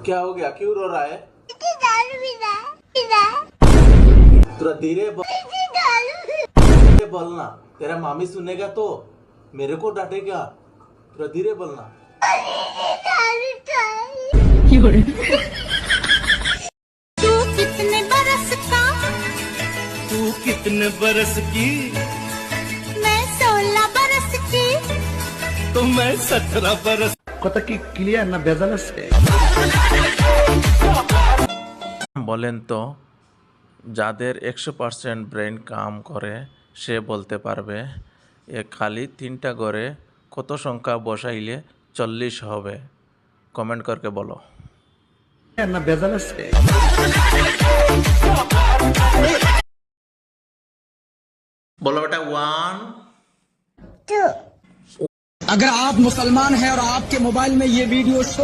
क्या हो गया, क्यों रो रहा है? थोड़ा धीरे बोलना, तेरा मामी सुनेगा तो मेरे को डांटेगा। थोड़ा धीरे बोलना। तू कितने बरस की? मैं 16 बरस की। तो मैं 17 बरस। কথা কি ক্লিয়ার না ভেজাল আছে? বলেন তো, যাদের 100% ব্রেন কাম করে সে বলতে পারবে এ খালি 3টা ঘরে কত সংখ্যা বসাইলে 40 হবে? কমেন্ট করকে বলো। না ভেজাল আছে? বলো বেটা 1 2 अगर आप मुसलमान हैं और आपके मोबाइल में ये वीडियो शो